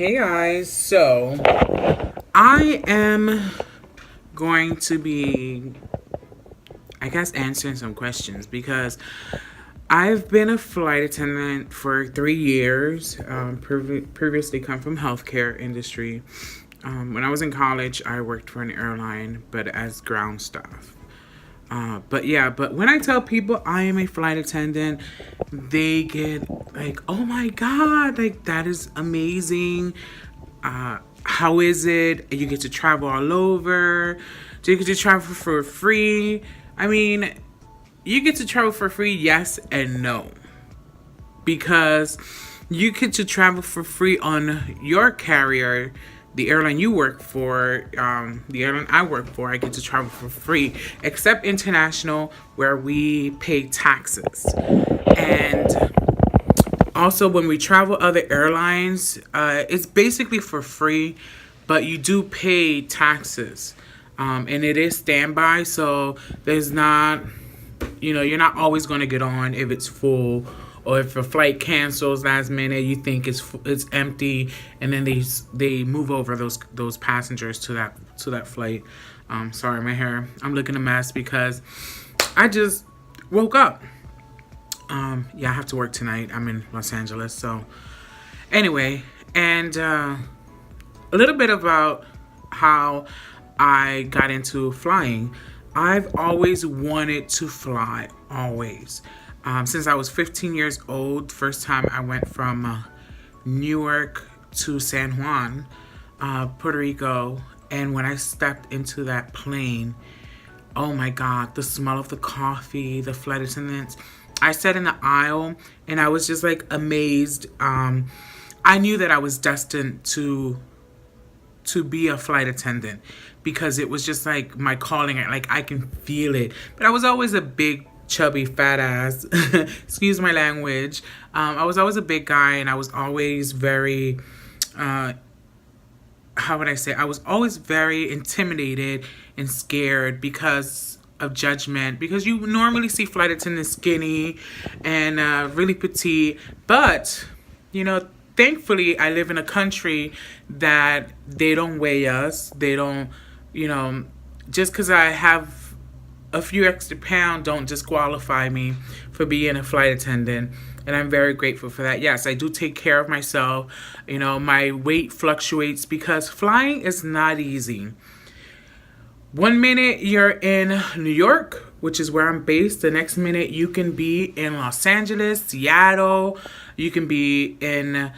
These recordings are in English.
Hey guys, so I am going to be, I guess, answering some questions because I've been a flight attendant for 3 years. Previously, come from healthcare industry. When I was in college, I worked for an airline, but as ground staff. But when I tell people I am a flight attendant, they get like, oh my God, like that is amazing. How is it? You get to travel all over. Do you get to travel for free? I mean, you get to travel for free, yes and no. Because you get to travel for free on your carrier, the airline you work for, the airline I work for, I get to travel for free, except international, where we pay taxes. And also, when we travel other airlines, it's basically for free, but you do pay taxes. And it is standby, so there's not, you're not always going to get on if it's full, or if a flight cancels last minute, you think it's empty, and then they move over those passengers to that flight. Sorry, my hair. I'm looking a mess because I just woke up. I have to work tonight. I'm in Los Angeles, so anyway, and a little bit about how I got into flying. I've always wanted to fly, always. Since I was 15 years old, first time I went from Newark to San Juan, Puerto Rico, and when I stepped into that plane, oh my God, the smell of the coffee, the flight attendants. I sat in the aisle and I was just like amazed. I knew that I was destined to be a flight attendant because it was just like my calling. Like I can feel it. But I was always a big, chubby, fat ass. Excuse my language. I was always a big guy, and I was always very, how would I say? I was always very intimidated and scared because of judgment, because you normally see flight attendants skinny and really petite, but thankfully I live in a country that they don't weigh us. They don't, just because I have a few extra pounds don't disqualify me for being a flight attendant, and I'm very grateful for that. Yes, I do take care of myself. My weight fluctuates because flying is not easy. One minute you're in New York, which is where I'm based. The next minute you can be in Los Angeles, Seattle. You can be in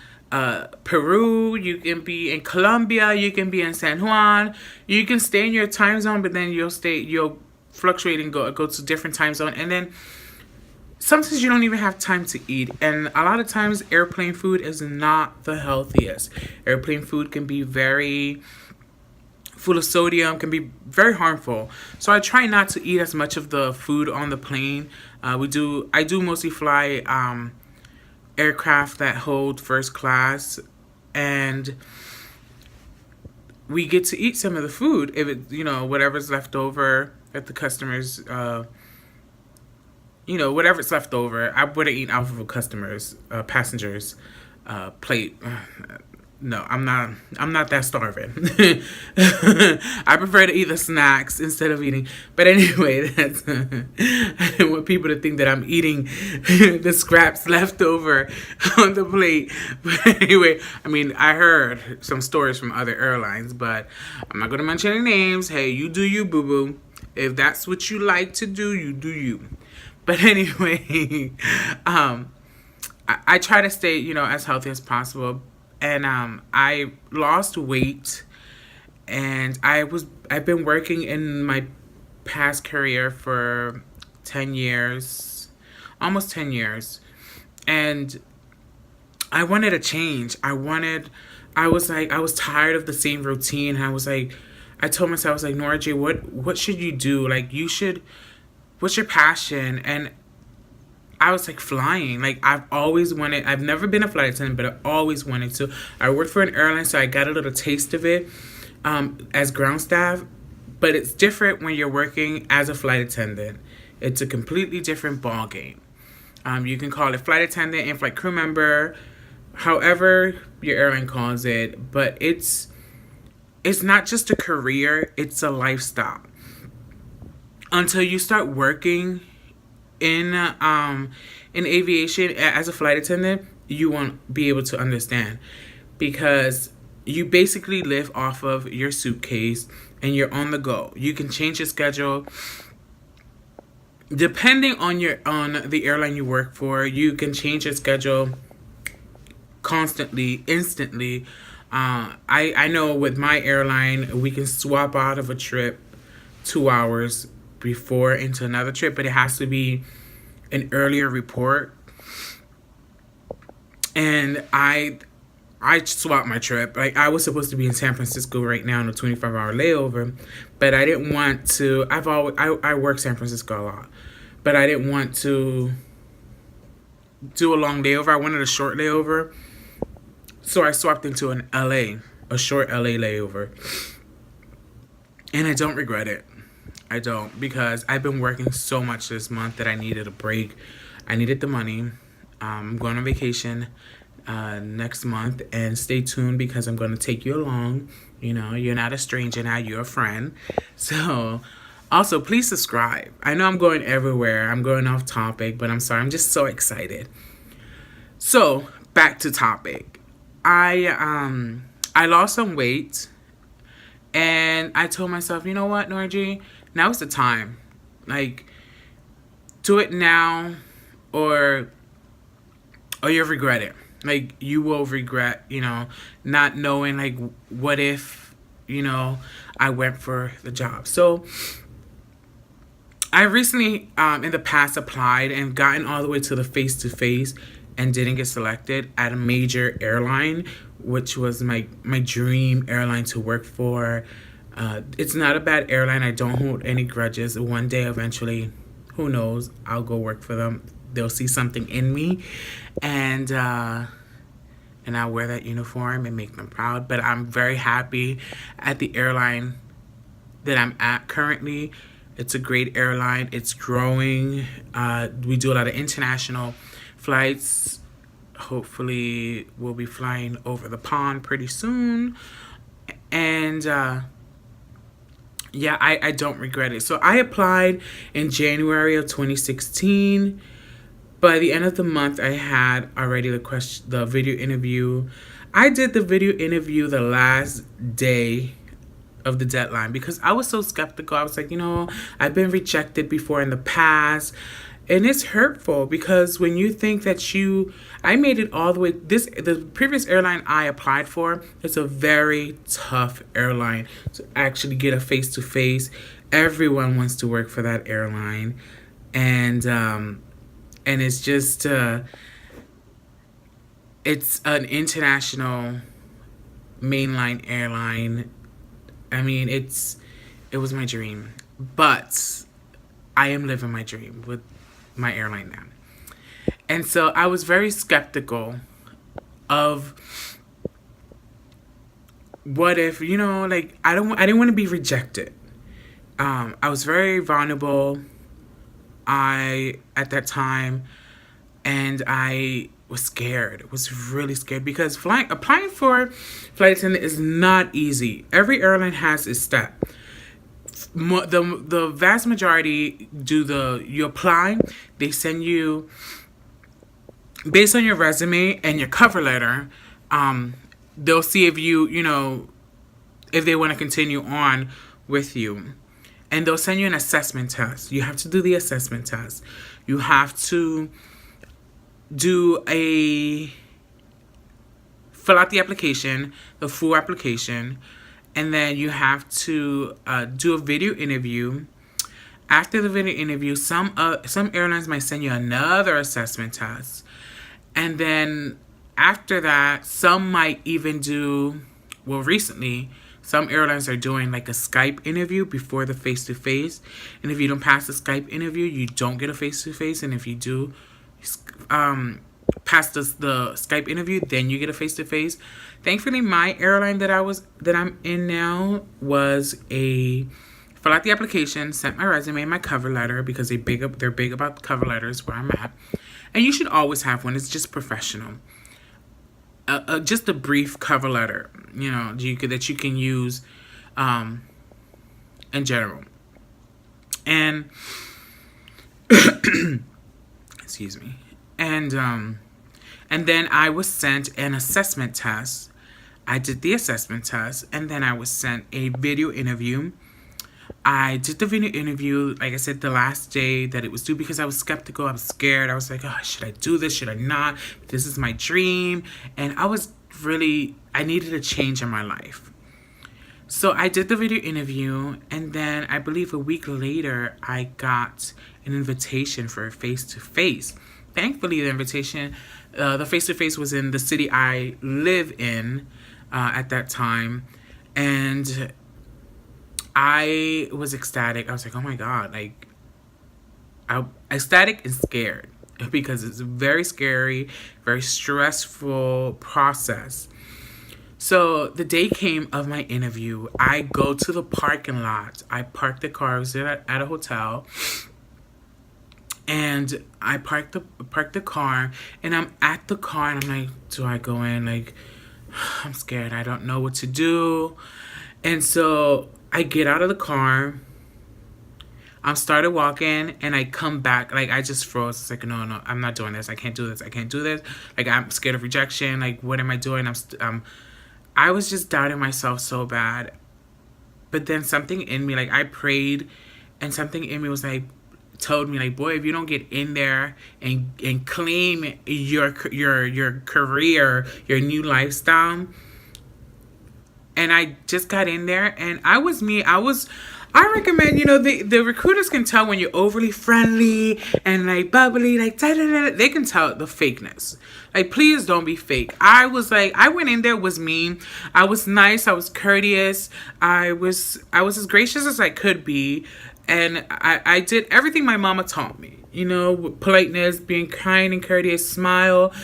Peru. You can be in Colombia. You can be in San Juan. You can stay in your time zone, but then you'll fluctuate and go to different time zone. And then sometimes you don't even have time to eat. And a lot of times airplane food is not the healthiest. Airplane food can be very full of sodium, can be very harmful. So I try not to eat as much of the food on the plane. I do mostly fly aircraft that hold first class, and we get to eat some of the food if it, whatever's left over at the customers, whatever's left over. I wouldn't eat off of a customer's passengers plate. No, I'm not that starving. I prefer to eat the snacks instead of eating. But anyway, that's I don't want people to think that I'm eating the scraps left over on the plate. But anyway, I heard some stories from other airlines, but I'm not going to mention any names. Hey, you do you, boo-boo. If that's what you like to do, you do you. But anyway, I try to stay, as healthy as possible. And I lost weight, and I've been working in my past career for 10 years, almost 10 years. And I wanted a change. I was tired of the same routine. I told myself, I was like, Nora J, what should you do? Like, what's your passion? And I was like, flying. Like, I've never been a flight attendant, but I always wanted to. I worked for an airline, so I got a little taste of it as ground staff. But it's different when you're working as a flight attendant. It's a completely different ball game. You can call it flight attendant, in-flight crew member, however your airline calls it, but it's not just a career, it's a lifestyle. Until you start working in aviation as a flight attendant, you won't be able to understand, because you basically live off of your suitcase and you're on the go. You can change your schedule depending on the airline you work for. You can change your schedule constantly, instantly. I know with my airline, we can swap out of a trip 2 hours before into another trip, but it has to be an earlier report. And I swapped my trip. Like, I was supposed to be in San Francisco right now on a 25-hour layover, but I didn't want to. I work San Francisco a lot, but I didn't want to do a long layover. I wanted a short layover, so I swapped into a short LA layover, and I don't regret it. I don't, because I've been working so much this month that I needed a break. I needed the money. I'm going on vacation next month, and stay tuned because I'm going to take you along. You know, you're not a stranger now, you're a friend. So, also, please subscribe. I know I'm going everywhere. I'm going off topic, but I'm sorry. I'm just so excited. So, back to topic. I lost some weight, and I told myself, you know what, Norgie? Now's the time. Like, do it now, or you'll regret it. Like, you will regret, not knowing, like, what if, I went for the job. So, I recently, in the past, applied and gotten all the way to the face-to-face and didn't get selected at a major airline, which was my dream airline to work for. It's not a bad airline. I don't hold any grudges. One day, eventually, who knows, I'll go work for them. They'll see something in me, and I'll wear that uniform and make them proud. But I'm very happy at the airline that I'm at currently. It's a great airline. It's growing. We do a lot of international flights. Hopefully, we'll be flying over the pond pretty soon. And yeah, I don't regret it. So I applied in January of 2016. By the end of the month, I had already the video interview. I did the video interview the last day of the deadline because I was so skeptical. I was like, I've been rejected before in the past. And it's hurtful because when you think that I made it all the way. The previous airline I applied for, it's a very tough airline to actually get a face-to-face. Everyone wants to work for that airline. And it's just, it's an international mainline airline. I mean, it was my dream. But I am living my dream with my airline now. And so I was very skeptical of what if, I didn't want to be rejected. I was very vulnerable at that time, and I was scared. I was really scared because applying for flight attendant is not easy. Every airline has its step. The vast majority you apply, they send you, based on your resume and your cover letter, they'll see if if they want to continue on with you. And they'll send you an assessment test. You have to do the assessment test. You have to fill out the application, the full application, and then you have to do a video interview. After the video interview, some airlines might send you another assessment test. And then after that, some might even recently, some airlines are doing like a Skype interview before the face-to-face. And if you don't pass the Skype interview, you don't get a face-to-face. And if you do pass the Skype interview, then you get a face-to-face. Thankfully, my airline that I'm in now was fill out the application, sent my resume and my cover letter because they're big about cover letters where I'm at. And you should always have one. It's just professional. just a brief cover letter, that you can use in general. And excuse me. And then I was sent an assessment test. I did the assessment test, and then I was sent a video interview. I did the video interview, like I said, the last day that it was due, because I was skeptical. I was scared. I was like, oh, should I do this? Should I not? This is my dream. And I needed a change in my life. So I did the video interview, and then I believe a week later, I got an invitation for a face-to-face. Thankfully, the face-to-face was in the city I live in at that time. And I was ecstatic. I was like, oh my God, like, ecstatic and scared, because it's a very scary, very stressful process. So the day came of my interview. I go to the parking lot. I park the car. I was at a hotel. And I parked the car, and I'm at the car, and I'm like, do I go in? Like, I'm scared. I don't know what to do. And so I get out of the car. I started walking, and I come back. Like, I just froze. It's like, no, I'm not doing this. I can't do this. I can't do this. Like, I'm scared of rejection. Like, what am I doing? I was just doubting myself so bad. But then something in me, like, I prayed, and something in me was like, told me, like, boy, if you don't get in there and claim your career, your new lifestyle. And I just got in there, and I was me. I recommend, the recruiters can tell when you're overly friendly and like bubbly, like da-da-da. They can tell the fakeness. Like, please don't be fake. I went in there, was me. I was nice. I was courteous. I was as gracious as I could be. And I did everything my mama taught me, with politeness, being kind and courteous, smile,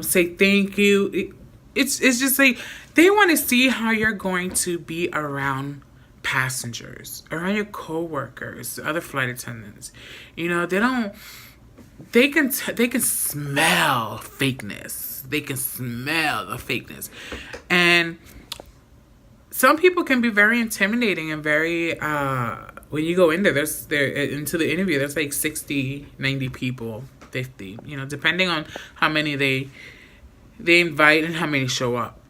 say thank you. It's just like, they want to see how you're going to be around passengers, around your co-workers, other flight attendants. They can smell fakeness. They can smell the fakeness. And some people can be very intimidating and very, when you go in there, into the interview, there's like 60, 90 people, 50, depending on how many they invite and how many show up.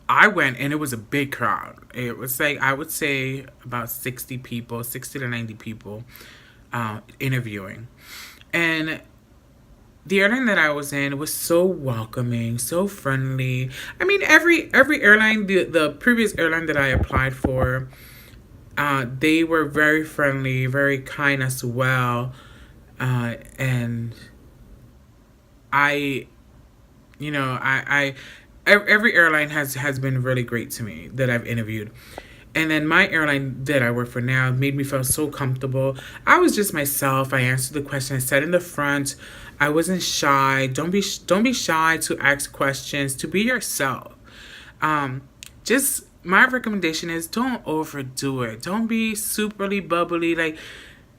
I went, and it was a big crowd. It was like, I would say about 60 to 90 people interviewing. And the airline that I was in was so welcoming, so friendly. I mean, every airline, the previous airline that I applied for, they were very friendly, very kind as well. And every airline has been really great to me that I've interviewed. And then my airline that I work for now made me feel so comfortable. I was just myself. I answered the question. I sat in the front. I wasn't shy. Don't be shy to ask questions. To be yourself. Just my recommendation is, don't overdo it. Don't be superly bubbly, like,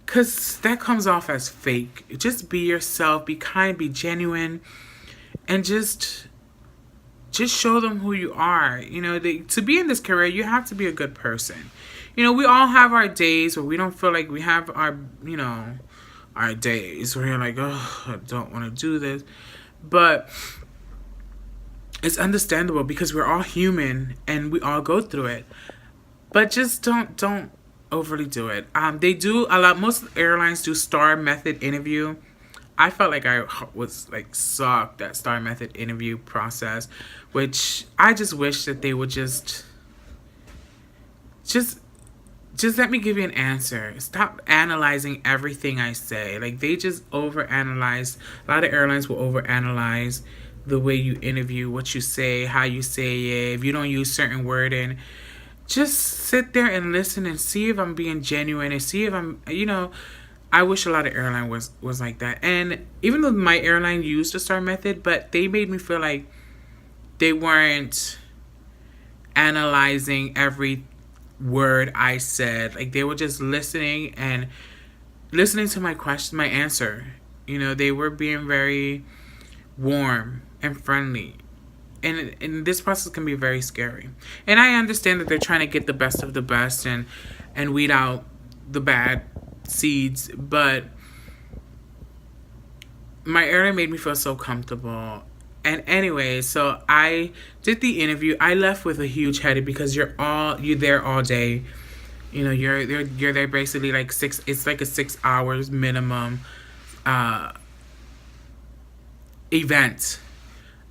because that comes off as fake. Just be yourself. Be kind. Be genuine, and just show them who you are. To be in this career, you have to be a good person. We all have our days where we don't feel like we have our days where you're like, oh, I don't want to do this. But it's understandable, because we're all human and we all go through it. But just don't overly do it. Most airlines do STAR method interview. I felt like I was like sucked at STAR method interview process, which I just wish that they would just let me give you an answer. Stop analyzing everything I say. Like, they just overanalyze. A lot of airlines will overanalyze the way you interview, what you say, how you say it, if you don't use certain wording. Just sit there and listen and see if I'm being genuine, and see if I'm, I wish a lot of airline was like that. And even though my airline used the STAR method, but they made me feel like they weren't analyzing every word I said. Like, they were just listening to my question, my answer. They were being very warm and friendly. and this process can be very scary. And I understand that they're trying to get the best of the best and weed out the bad seeds, but my airline made me feel so comfortable. And anyway, so I did the interview. I left with a huge headache because you're there all day. You know, you're there basically like six. It's like a 6 hours minimum event.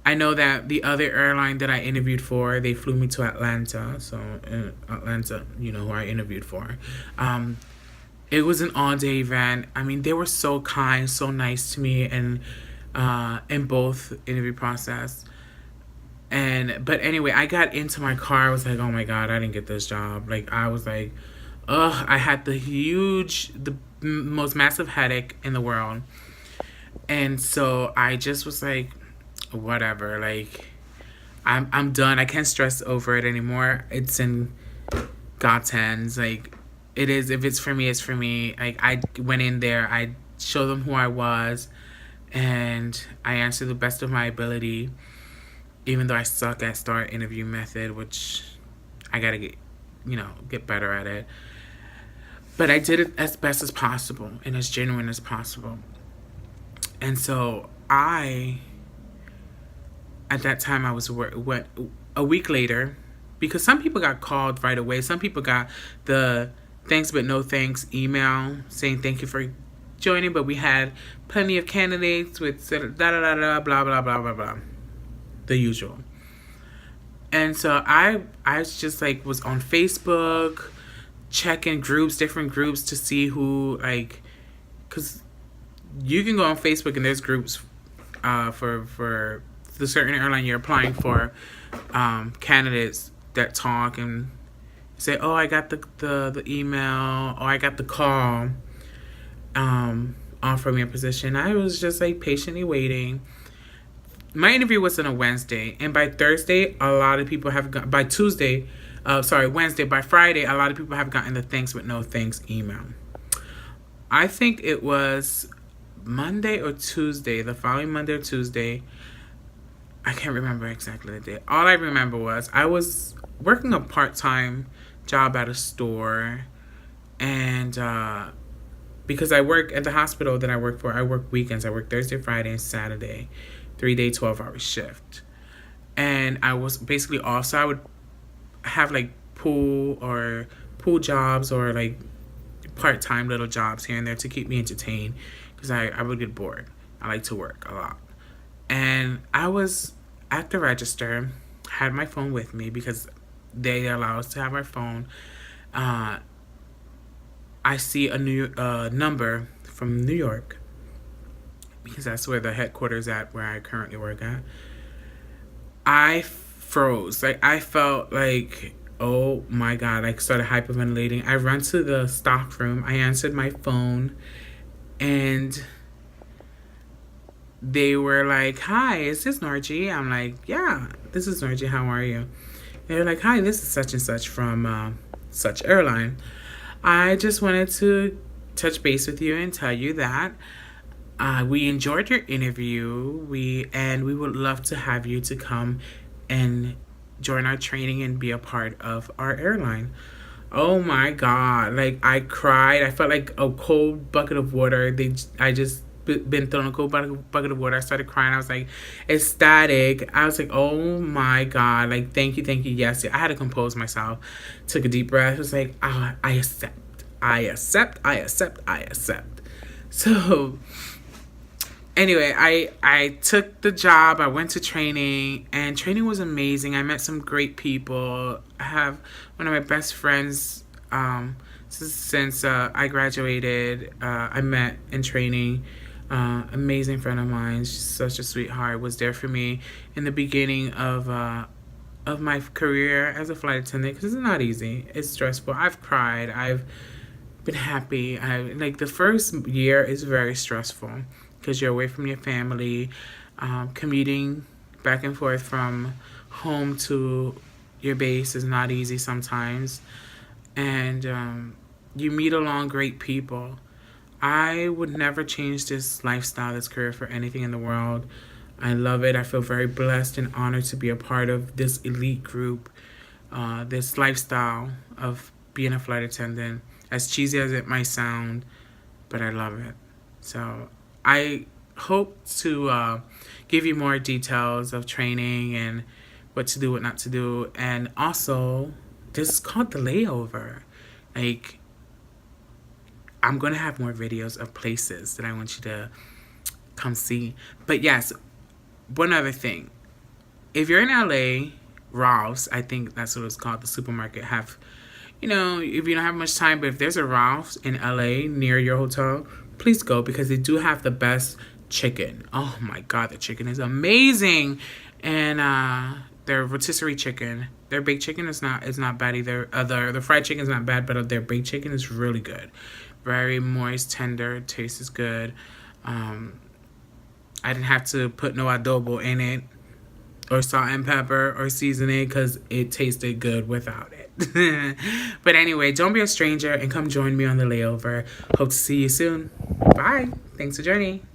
I know that the other airline that I interviewed for, they flew me to Atlanta. So Atlanta, you know who I interviewed for. It was an all day event. I mean, they were so kind, so nice to me, and in both interview process. And but anyway, I got into my car. I was like, oh my god, I didn't get this job. Like I was like, ugh, I had the most massive headache in the world. And so I just was like, whatever. Like I'm done. I can't stress over it anymore. It's in God's hands. Like it is. If it's for me, it's for me. Like I went in there. I showed them who I was, and I answered the best of my ability. Even though I suck at star interview method, which I gotta get better at it. But I did it as best as possible and as genuine as possible. And so at that time, I was what a week later, because some people got called right away. Some people got the thanks but no thanks email saying thank you for joining, but we had plenty of candidates with da da da da blah blah blah blah blah, the usual. And so I just like was on Facebook, checking different groups to see who because you can go on Facebook and there's groups for the certain airline you're applying for, candidates that talk and say, oh, I got the email, or I got the call, offering me a position. I was just like patiently waiting. My interview was on a Wednesday, and by Thursday, a lot of people have got, by Wednesday, by Friday, a lot of people have gotten the thanks but no thanks email. I think it was Monday or Tuesday, the following Monday or Tuesday. I can't remember exactly the day. All I remember was I was working a part-time job at a store, and because I work at the hospital that I work for, I work weekends. I work Thursday, Friday, and Saturday, 3-day, 12-hour shift. And I was basically also, I would have like pool jobs or like part-time little jobs here and there to keep me entertained, because I would get bored. I like to work a lot. And I was at the register, had my phone with me because they allow us to have our phone. I see a new number from New York, because that's where the headquarters at where I currently work at. I froze. Like I felt like, oh my god, I started hyperventilating. I ran to the stock room. I answered my phone, and they were like, hi, is this Norgie? I'm like, yeah, this is Norgie. How are you? They're like, hi, this is such and such from such airline. I just wanted to touch base with you and tell you that we enjoyed your interview. We would love to have you to come and join our training and be a part of our airline. Oh my god, like I cried. I felt like a cold bucket of water. I just been thrown a cold bucket of water. I started crying. I was like ecstatic. I was like, oh my god, like thank you, yes. I had to compose myself. Took a deep breath. I was like, oh, I accept. So anyway, I took the job. I went to training, and training was amazing. I met some great people. I have one of my best friends since I graduated. I met in training. Amazing friend of mine. She's such a sweetheart. Was there for me in the beginning of my career as a flight attendant, because it's not easy. It's stressful. I've cried. I've been happy. The first year is very stressful because you're away from your family, commuting back and forth from home to your base is not easy sometimes, and you meet along great people. I would never change this lifestyle, this career for anything in the world. I love it. I feel very blessed and honored to be a part of this elite group, this lifestyle of being a flight attendant. As cheesy as it might sound, but I love it. So I hope to give you more details of training and what to do, what not to do. And also, this is called the layover. Like, I'm going to have more videos of places that I want you to come see. But yes, one other thing. If you're in LA, Ralph's, I think that's what it's called, the supermarket, have, you know, if you don't have much time, but if there's a Ralph's in LA near your hotel, please go because they do have the best chicken. Oh my God, the chicken is amazing. And their rotisserie chicken, their baked chicken is not bad either. The fried chicken is not bad, but their baked chicken is really good. Very moist, tender, tastes good. I didn't have to put no adobo in it or salt and pepper or seasoning because it tasted good without it. But anyway, don't be a stranger and come join me on the layover. Hope to see you soon. Bye. Thanks for joining.